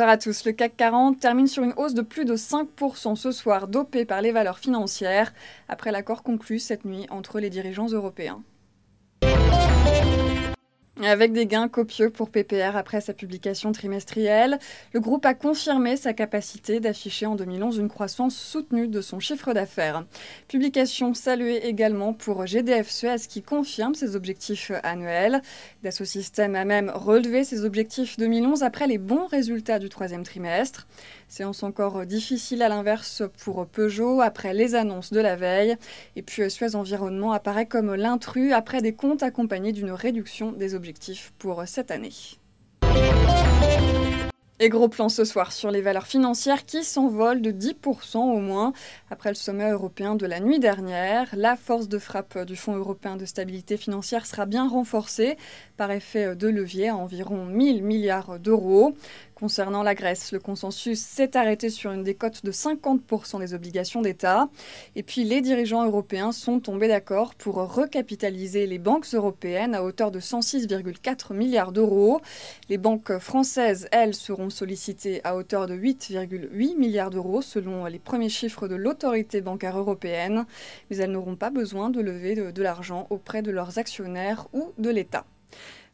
Bonsoir à tous. Le CAC 40 termine sur une hausse de plus de 5% ce soir, dopé par les valeurs financières, après l'accord conclu cette nuit entre les dirigeants européens. Avec des gains copieux pour PPR après sa publication trimestrielle, le groupe a confirmé sa capacité d'afficher en 2011 une croissance soutenue de son chiffre d'affaires. Publication saluée également pour GDF Suez qui confirme ses objectifs annuels. Dassault Systèmes a même relevé ses objectifs 2011 après les bons résultats du troisième trimestre. Séance encore difficile à l'inverse pour Peugeot après les annonces de la veille. Et puis Suez Environnement apparaît comme l'intrus après des comptes accompagnés d'une réduction des objectifs pour cette année. Et gros plan ce soir sur les valeurs financières qui s'envolent de 10% au moins. Après le sommet européen de la nuit dernière, la force de frappe du Fonds européen de stabilité financière sera bien renforcée par effet de levier à environ 1000 milliards d'euros. Concernant la Grèce, le consensus s'est arrêté sur une décote de 50% des obligations d'État. Et puis les dirigeants européens sont tombés d'accord pour recapitaliser les banques européennes à hauteur de 106,4 milliards d'euros. Les banques françaises, elles, seront sollicitées à hauteur de 8,8 milliards d'euros selon les premiers chiffres de l'autorité bancaire européenne. Mais elles n'auront pas besoin de lever de l'argent auprès de leurs actionnaires ou de l'État.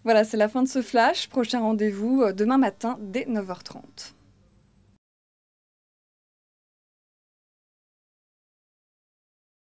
Voilà, c'est la fin de ce flash. Prochain rendez-vous demain matin dès 9h30.